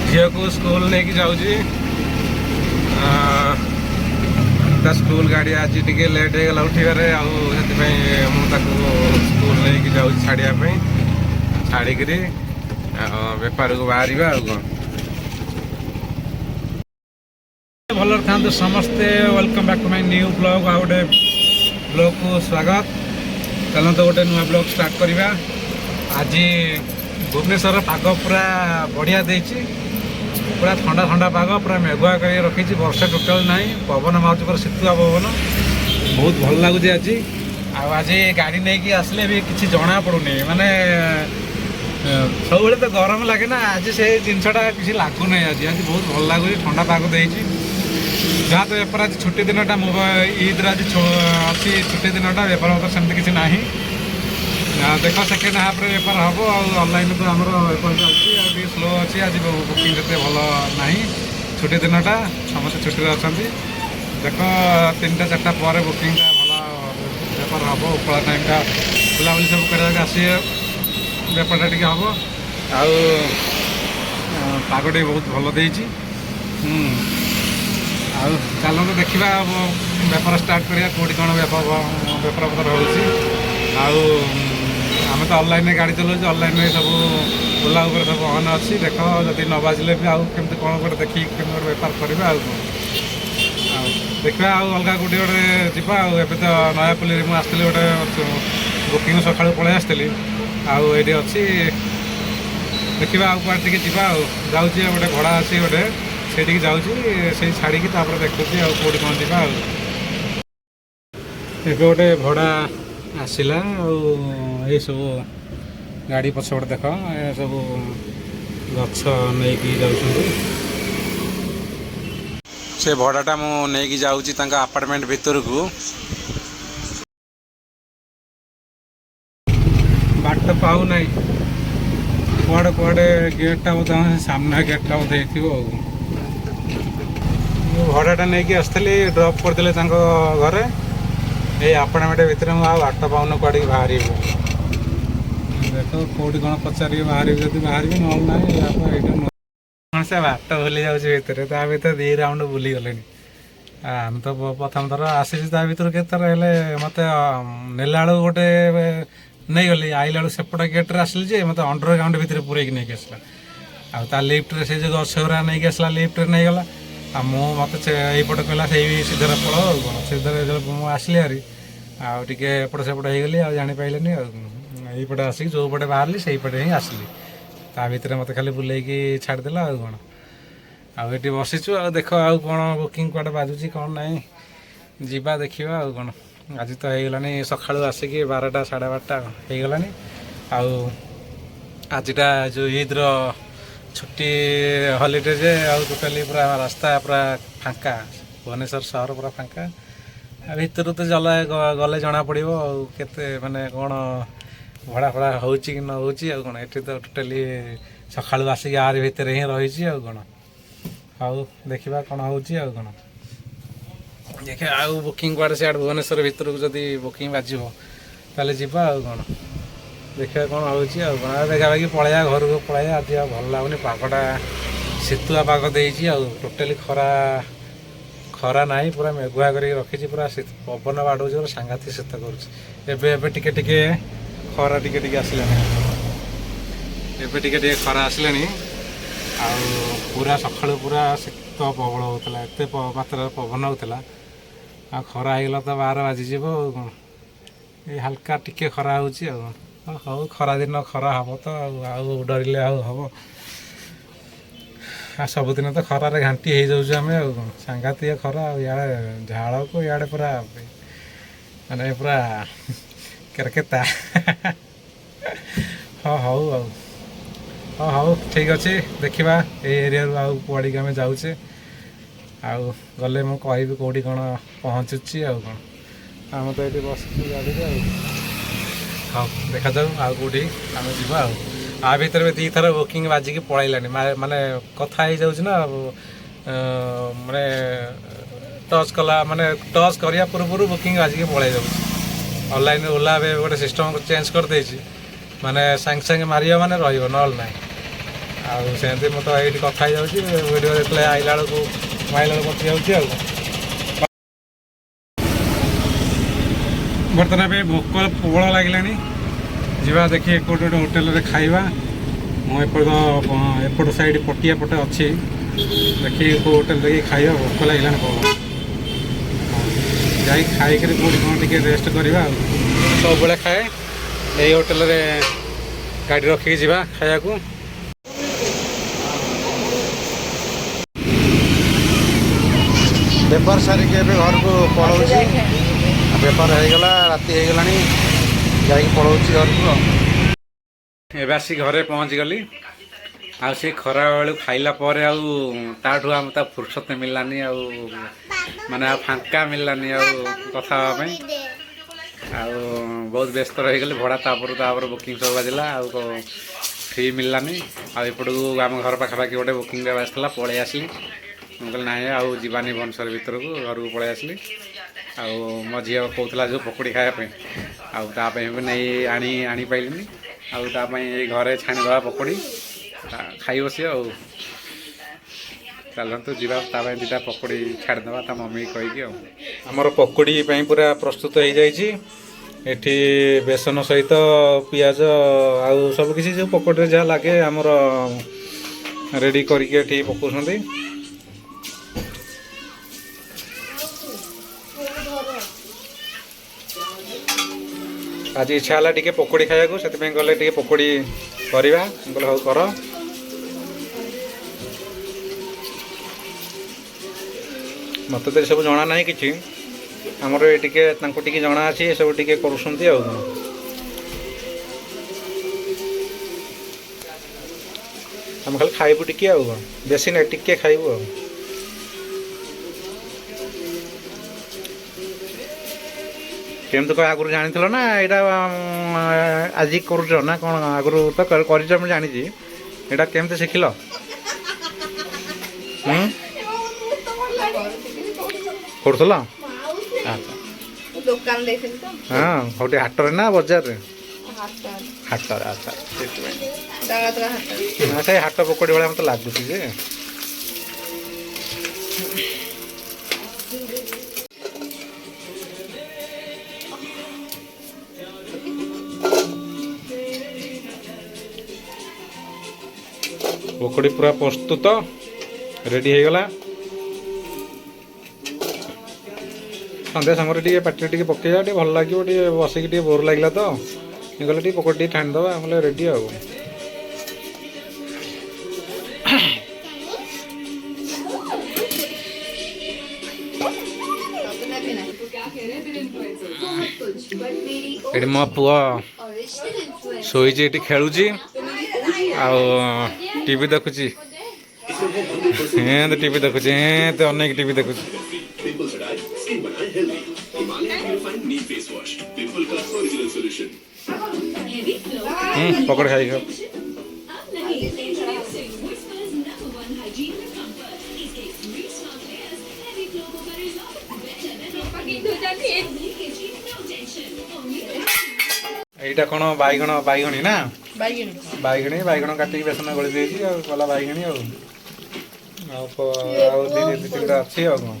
झील को स्कूल नहीं जाऊँगी स्कूल गाड़ी आज टे लेट हो गला उठे मुझे स्कूल नहीं जाऊँ छाड़ापी छाड़िक बेपार को बाहर कौन भल था समस्ते welcome back to my new blog आ गए ब्लॉग को स्वागत चलो तो गोटे नुआ ब्लॉग स्टार्ट करवा आज भुवनेश्वर पाग पूरा बढ़िया देती पूरा ठंडा ठंडा पाग पूरा मेघुआ कर रखी वर्षा टोटाल ना पवन मार्च पूरा शीतुआ पवन बहुत भल लगुच आज गाड़ी नहीं आसले भी किसी जना पड़ूनी माने सब तो गरम लगे ना आज से जिनसा किसी लगुना आज आज बहुत भल लगुच ठंडा पाग देती जहाँ तो बेपार आज छुट्टी दिनटा ईद आज अच्छी छुट्टी दिनटा बेपार मतलब सेमती किसी ना देख सेकेंड हाफ बेपार हम ऑनलाइन तो आम बेपार चलती स्लो अच्छी आज बुकिंग जिते भल ना छुट्टी दिनटा समस्त छुट्टी अच्छा देख 3टा 4टा पर बुकिंग भल बेपार हम उपला टाइमटा बुलाबुली सब कराया आस बेपारटा टी हम आगटे बहुत भल देती चलो तो देखा बेपार स्टार्ट करा कौटी कौन बेपार पत्र हो आम तो ऑनलाइन गाड़ी चलाऊँ ऑनलाइन सब ओला उपर सब ऑन अच्छी देख जदि न बाजिले भी आउ केमती कौन गोटे देखिए केमती बेपार करवा देखा अलग कौटी गोटे जावा एवं तो नयापल्ली मुझे आसती गोटे बुकिंग सका पलि आसती आईटी अच्छी देखा आगे जा जाऊँगी गोटे भड़ा अच्छी गोटे से जाऊँगी छाड़ी देखुची कौटी कौन जावा गोटे भड़ा आसला ये सब गाड़ी पछपटे देख ये सब गछ नहीं जाऊँ से भड़ाटा मुझे जाऊँगी अपार्टमेंट भितर को बाट पाऊ ना कड़े कड़े गेटा बोलते सामना गेटा बोलते भड़ाटा नहीं आसती ड्रप करदे घरे ये अपार्टमेंट भितर बाट पाऊन कड़े बाहर देख कौटी कौन पचार बाहर जब बाहर ना से बाट भूली जाऊर ता भर 2 राउंड बुली गले आम तो प्रथम थर आसी भर के थर मत नेला बेलू गोटे नहीं गली आइला बेलू सेपट गेट्रे आसिली मत अंडरग्राउंड भितर पूरे नहीं आसला आ लिफ्ट से जो गछरा नहीं आसला लिफ्ट नहीं गला मत यपटे कहला से सीधार पड़ कौन सीधार आसली हारी आटे एपट सेपट हो गली जापारे यपटे आसिक जो पटे बाहर से पटे ही आसली ता भर मत खाली बुलेकी छाड़देला कौन आठी बसीचु देख आ कौन बुकिंग कौटे बाजुची कौन ना जा देखा कौन आज तो होगलानी सका आसिक 12टा 12:30 होगलानी आजटा जो ईद्र छुट्टी हॉलीडे जे टोटाली पूरा रास्ता पूरा फांका भुवनेश्वर सहर पूरा फांका भीतर तो जला गले जना पड़ो केते माने कौन भड़ा फड़ा हो कि न हो कौन ये तो टोटाली सका आसिक आर भितर ही रही कौन हाउ देखा कौन हो कौन देखे आउ बुकिंग कड़े सियाड़ भुवनेश्वर भितर को जदि बुकिंग बाजिब ताले जीवा कौन देखा कौन हो देखा कि पलैया घर को पलैया आज भल लगुनि पगटा शीतुआ पाग देती टोटाली खरा खरा ना पूरा मेघुआ कर रखी पूरा पवन बाड़े पूरा सांघातिक शीत कर टिके खरा टिके आसला टे खरा आसला पूरा सका पूरा शीत प्रबल होता एत मात्रा पवन होता आ खरा होगला तो 12 बाजिज कौन ये हल्का टिके खरा हो खरा दिन खरा हम तो आउ डरिले हम सबुदिन तो खरार घाटी हो जाए सांघातिक खरा इे झाड़ को इे पूरा माने पूरा केरकेता हाँ हौ हाँ हौ ठीक अच्छे देखा ये एरिया कौड़ी आम जाऊे आउ गले मुझे कहि कौटी कौन पहुँचुची कौन आम तो ये बस गाड़ी हाँ देखा जाऊ आउ कौटी आम जा आ भर में 2 थर बुकिंग बाजिकी पलैलानी माने कथा हो जाऊँ ना माने टच कला माने टच करिया पूर्व बुकिंग बाजिकी पलै जाऊँ ऑनलाइन ओला गोटे सिस्टम चेंज कर देछि माने सांगे सांगे मारिया माने रहिबो नल ना ଆଉ ସେମିତି ମୁଁ ତ ଏଇଠି କଥା ହେଇଯାଉଛି ଭିଡ଼ିଓ ଯେତେବେଳେ ଆଇଲା ବେଳକୁ ମୋବାଇଲ୍ କଟି ଯାଉଛି ଆଉ। ବର୍ତ୍ତମାନ ଏବେ ଭୋକ ପ୍ରବଳ ଲାଗିଲାଣି, ଯିବା ଦେଖି କେଉଁଠି ଗୋଟେ ହୋଟେଲରେ ଖାଇବା। ମୁଁ ଏପଟ ସାଇଡ଼ ପଟିଆ ପଟେ ଅଛି, ଦେଖି କେଉଁ ହୋଟେଲ ଦେଖି ଖାଇବା। ଭୋକ ଲାଗିଲାଣି ପ୍ରବଳ, ଯାଇ ଖାଇକରି କେଉଁଠି କ'ଣ ଟିକେ ରେଷ୍ଟ କରିବା ଆଉ। ସବୁବେଳେ ଖାଏ ଏଇ ହୋଟେଲରେ, ଗାଡ଼ି ରଖିକି ଯିବା ଖାଇବାକୁ। ବେପାର ସାରିକି ଏବେ ଘରକୁ ପଳାଉଛି। ବେପାର ହେଇଗଲା, ରାତି ହେଇଗଲାଣି, ଯାଇକି ପଳାଉଛି ଘରକୁ ଆଉ। ଏବେ ଆସିକି ଘରେ ପହଞ୍ଚିଗଲି। ଆଉ ସେ ଖରାବେଳୁ ଖାଇଲା ପରେ ଆଉ ତାଠୁ ଆମେ ତା ଫୁର୍ସତ ମିଳିଲାନି, ଆଉ ମାନେ ଆଉ ଫାଙ୍କା ମିଳିଲାନି ଆଉ କଥା ହେବା ପାଇଁ। ଆଉ ବହୁତ ବ୍ୟସ୍ତ ରହିଗଲି, ଭଡ଼ା ତାପରେ ବୁକିଂ ସବୁ ବାଜିଲା, ଆଉ ଫ୍ରି ମିଳିଲାନି। ଆଉ ଏପଟକୁ ଆମ ଘର ପାଖାପାଖି ଗୋଟେ ବୁକିଂ ଆସିଥିଲା, ପଳେଇ ଆସିଲି। ମୁଁ କହିଲି ନାହିଁ ଆଉ ଯିବାନି ଭୁବନେଶ୍ୱର ଭିତରକୁ, ଘରକୁ ପଳେଇ ଆସିଲି। ଆଉ ମୋ ଝିଅ କହୁଥିଲା ଯେଉଁ ପକୁଡ଼ି ଖାଇବା ପାଇଁ, ଆଉ ତା ପାଇଁ ବି ଆଣିପାରିଲିନି। ଆଉ ତା ପାଇଁ ଏଇ ଘରେ ଛାଣିଦେବା ପକୁଡ଼ି, ଖାଇବ ସିଏ ଆଉ। ଚାଲନ୍ତୁ ଯିବା ତା ପାଇଁ ଦୁଇଟା ପକୁଡ଼ି ଛାଡ଼ିଦେବା ତା ମମିକି କହିକି ଆଉ। ଆମର ପକୁଡ଼ି ପାଇଁ ପୁରା ପ୍ରସ୍ତୁତ ହେଇଯାଇଛି। ଏଠି ବେସନ ସହିତ ପିଆଜ ଆଉ ସବୁକିଛି ଯେଉଁ ପକୁଡ଼ିରେ ଯାହା ଲାଗେ ଆମର ରେଡ଼ି କରିକି ଏଠି ପକାଉଛନ୍ତି। ଆଜି ଇଚ୍ଛା ହେଲା ଟିକେ ପକୁଡ଼ି ଖାଇବାକୁ, ସେଥିପାଇଁ ଗଲେ ଟିକେ ପକୁଡ଼ି କରିବା। ମୁଁ କହିଲି ହଉ କର। ମୋତେ ତ ଏସବୁ ଜଣା ନାହିଁ କିଛି, ଆମର ଟିକେ ତାଙ୍କୁ ଟିକେ ଜଣା ଅଛି, ଏସବୁ ଟିକେ କରୁଛନ୍ତି ଆଉ। ଆମେ ଖାଲି ଖାଇବୁ ଟିକେ ଆଉ, ବେଶୀ ନାହିଁ, ଟିକେ ଖାଇବୁ ଆଉ। କେମିତି କ'ଣ ଆଗରୁ ଜାଣିଥିଲ ନା ଏଇଟା ଆଜି କରୁଛ ନା କ'ଣ? ଆଗରୁ ତ କରିଛ ମୁଁ ଜାଣିଛି, ଏଇଟା କେମିତି ଶିଖିଲ? କରୁଥିଲ? ଆଚ୍ଛା, ଦୋକାନ ଦେଇଥିଲି ତ। ହଁ, କୋଉଠି ହାଟରେ ନା ବଜାରରେ? ହାଟରେ। ଆଚ୍ଛା, ସେଥିପାଇଁ ସେଇ ହାଟ ପକୋଡ଼ି ଭଳିଆ ମୋତେ ଲାଗୁଛି ଯେ। ପକୁଡ଼ି ପୁରା ପ୍ରସ୍ତୁତ, ରେଡ଼ି ହେଇଗଲା। ସନ୍ଧ୍ୟା ସମୟରେ ଟିକେ ପାଟିରେ ଟିକେ ପକେଇବା, ଟିକେ ଭଲ ଲାଗିବ, ଟିକେ ବସିକି ଟିକେ ବୋର୍ ଲାଗିଲା ତ, ଗଲେ ଟିକେ ପକୁଡ଼ି ଟିକେ ଛାଣିଦେବା, ଆମେ ରେଡ଼ି ଆଉ। ଏଠି ମୋ ପୁଅ ଶୋଇଛି, ଏଠି ଖେଳୁଛି ଆଉ ଟିଭି ଦେଖୁଛି। ଏମିତି ଟିଭି ଦେଖୁଛି, ଏମିତି ଅନେକ ଟିଭି ଦେଖୁଛି। ପକୋଡ଼ି ଖାଇକି এইটা কোন বাইগणी না বাইগणी কাটিକି ବେସନ ଗୋଳି ଦେଇଛି ଆଉ କଲା ବାଇଗଣୀ ଆଉ ତିନିଟା ଅଛି ଆଉ କଣ।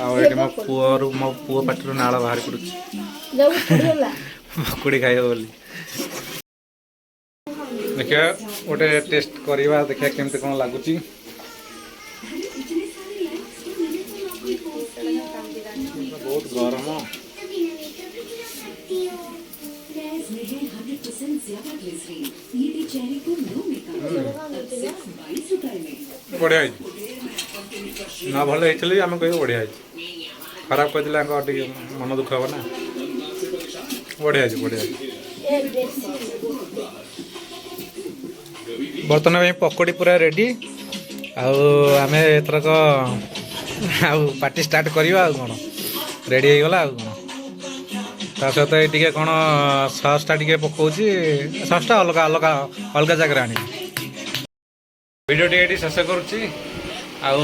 ଆଉ ଏଠି ମୋ ପୁଅ ପାଟିରୁ ନାଳ ବାହାରି ପଡୁଛି ପକୁଡ଼ି ଖାଇବ ବୋଲି। ଦେଖିବା ଗୋଟେ ଟେଷ୍ଟ କରିବା, ଦେଖିବା କେମିତି କ'ଣ ଲାଗୁଛି। ବହୁତ ଗରମ। ବଢ଼ିଆ ହେଇଛି, ନ ଭଲ ହେଇଥିଲେ ବି ଆମେ କହିବୁ ବଢ଼ିଆ ହେଇଛି। ଖରାପ କହିଥିଲେ ଆଙ୍କ ଟିକେ ମନ ଦୁଃଖ ହବ ନା। ବଢ଼ିଆ ହେଇଛି, ବଢ଼ିଆ ହେଇଛି। ବର୍ତ୍ତମାନ ପାଇଁ ପକୋଡ଼ି ପୁରା ରେଡ଼ି। ଆଉ ଆମେ ଏଥରକ ଆଉ ପାର୍ଟି ଷ୍ଟାର୍ଟ କରିବା ଆଉ କ'ଣ, ରେଡ଼ି ହେଇଗଲା ଆଉ କ'ଣ। ତା ସହିତ ଟିକେ କ'ଣ ସସ୍ଟା ଟିକେ ପକାଉଛି, ସସ୍ଟା ଅଲଗା ଜାଗାରେ ଆଣିବି। ଭିଡ଼ିଓଟି ଏଠି ଶେଷ କରୁଛି। ଆଉ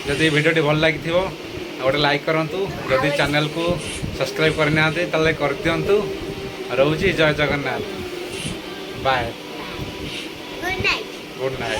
ଯଦି ଭିଡ଼ିଓଟି ଭଲ ଲାଗିଥିବ ଗୋଟେ ଲାଇକ୍ କରନ୍ତୁ, ଯଦି ଚ୍ୟାନେଲକୁ ସବସ୍କ୍ରାଇବ୍ କରିନାହାନ୍ତି ତାହେଲେ କରିଦିଅନ୍ତୁ। ରହୁଛି, Jay Jagannath, bye. Good night good night.